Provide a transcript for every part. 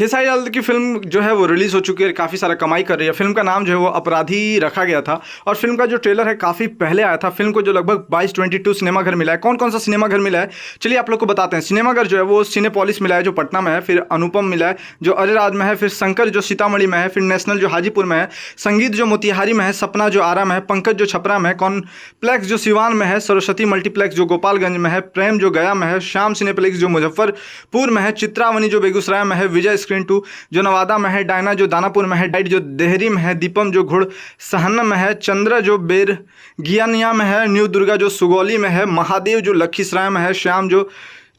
खेसारी लाल की फिल्म जो है वो रिलीज़ हो चुकी है, काफ़ी सारा कमाई कर रही है। फिल्म का नाम जो है वो अपराधी रखा गया था और फिल्म का जो ट्रेलर है काफ़ी पहले आया था। फिल्म को जो लगभग 22-22 सिनेमाघर मिला है। कौन कौन सा सिनेमाघर मिला है चलिए आप लोग को बताते हैं। सिनेमाघर जो है वो सिनेपोलिस मिला है जो पटना में है, फिर अनुपम मिला है जो अरेराज में है, फिर शंकर जो सीतामढ़ी में है, फिर नेशनल जो हाजीपुर में है, संगीत जो मोतिहारी में है, सपना जो आरा में है, पंकज जो छपरा में है, कॉम्प्लेक्स जो सिवान में है, सरस्वती मल्टीप्लेक्स जो गोपालगंज में है, प्रेम जो गया में है, श्याम सिनेप्लेक्स जो मुजफ्फरपुर में है, चित्रावनी जो बेगूसराय में है, विजय स्क्रीन 2 जो नवादा में है, डायना जो दानापुर में है, डाइट जो देहरी में है, दीपम जो घुड़ सहन में है, चंद्र जो बेरगियानिया में है, न्यू दुर्गा जो सुगौली में है, महादेव जो लखीसराय में है, श्याम जो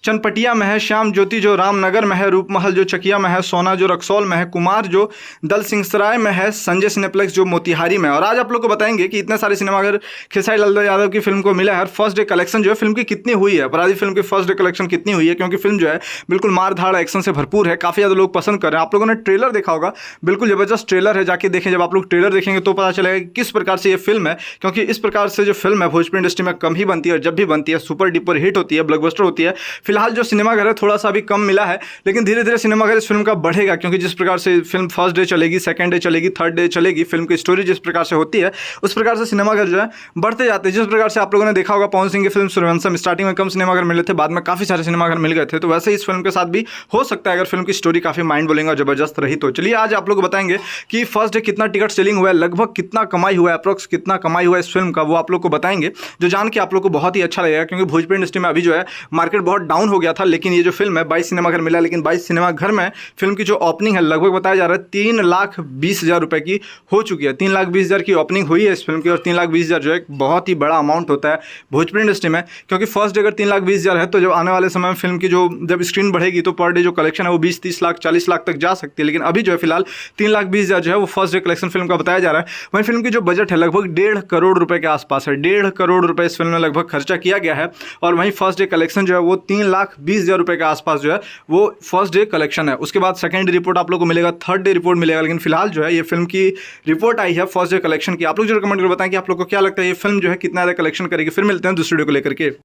चनपटिया में है, श्याम ज्योति जो रामनगर में है, रूपमहल जो चकिया में है, सोना जो रक्सौल में है, कुमार जो दल सिंहसराय में है, संजय सिनेप्लेक्स जो मोतिहारी में है। और आज आप लोग को बताएंगे कि इतने सारे सिनेमाघर खेसारी लाल यादव की फिल्म को मिला है और फर्स्ट डे कलेक्शन जो है फिल्म की कितनी हुई है, अपराधी फिल्म की फर्स्ट डे कलेक्शन कितनी हुई है, क्योंकि फिल्म जो है बिल्कुल मार धाड़ एक्शन से भरपूर है, काफ़ी ज़्यादा लोग पसंद कर रहे हैं। आप लोगों ने ट्रेलर देखा होगा, बिल्कुल ज़बरदस्त ट्रेलर है, जाके देखें। जब आप लोग ट्रेलर देखेंगे तो पता चलेगा कि किस प्रकार से ये फिल्म है, क्योंकि इस प्रकार से जो फिल्म है भोजपुरी इंडस्ट्री में कम ही बनती है और जब भी बनती है सुपर डुपर हिट होती है, ब्लॉकबस्टर होती है। फिलहाल जो सिनेमाघर है थोड़ा सा भी कम मिला है, लेकिन धीरे धीरे सिनेमाघर इस फिल्म का बढ़ेगा, क्योंकि जिस प्रकार से फिल्म फर्स्ट डे चलेगी, सेकंड डे चलेगी, थर्ड डे चलेगी, फिल्म की स्टोरी जिस प्रकार से होती है उस प्रकार से सिनेमाघर जो है बढ़ते जाते हैं। जिस प्रकार से आप लोगों ने देखा होगा पवन सिंह की फिल्म सूर्यवंशम, स्टार्टिंग में कम सिनेमाघर मिले थे, बाद में काफ़ी सारे सिनेमाघर मिल गए थे, तो वैसे ही इस फिल्म के साथ भी हो सकता है अगर फिल्म की स्टोरी काफ़ी माइंड ब्लोइंग और जबरदस्त रही तो। चलिए आज आप लोग को बताएंगे कि फर्स्ट डे कितना टिकट सेलिंग हुआ है, लगभग कितना कमाई हुआ है, अप्रोक्स कितना कमाई हुआ है इस फिल्म का, वो आप लोग को बताएंगे, जो जान के आप लोग को बहुत ही अच्छा लगेगा। क्योंकि भोजपुरी इंडस्ट्री में अभी जो है मार्केट बहुत डाउन हो गया था, लेकिन ये जो फिल्म है 22 सिनेमाघर मिला, लेकिन 22 सिनेमाघर में फिल्म की जो ओपनिंग है लगभग बताया जा रहा है 3,20,000 रुपए की हो चुकी है। 3,20,000 की ओपनिंग हुई है इस फिल्म की, और 3,20,000 जो है बहुत ही बड़ा अमाउंट होता है भोजपुरी इंडस्ट्री में, क्योंकि फर्स्ट डे अगर 3,20,000 है तो जब आने वाले समय में फिल्म की जो जब स्क्रीन बढ़ेगी तो पर डे जो कलेक्शन है वो 20-30 लाख 40 लाख तक जा सकती है। लेकिन अभी जो है फिलहाल 3,20,000 जो है वो फर्स्ट डे कलेक्शन फिल्म का बताया जा रहा है। वहीं फिल्म की जो बजट है लगभग 1.5 करोड़ रुपए के आसपास है, 1.5 करोड़ रुपए इस फिल्म में लगभग खर्चा किया गया है। और वहीं फर्स्ट डे कलेक्शन जो है वो 3,20,000 रुपए के आसपास जो है वो फर्स्ट डे कलेक्शन है। उसके बाद सेकंड रिपोर्ट आप लोग को मिलेगा, थर्ड डे रिपोर्ट मिलेगा, लेकिन फिलहाल जो है ये फिल्म की रिपोर्ट आई है फर्स्ट डे कलेक्शन की। आप लोग जो कमेंट कर बताएं कि आप लोग को क्या लगता है ये फिल्म जो है कितना ज़्यादा कलेक्शन करेगी। फिर मिलते हैं दूसरे वीडियो को लेकर के।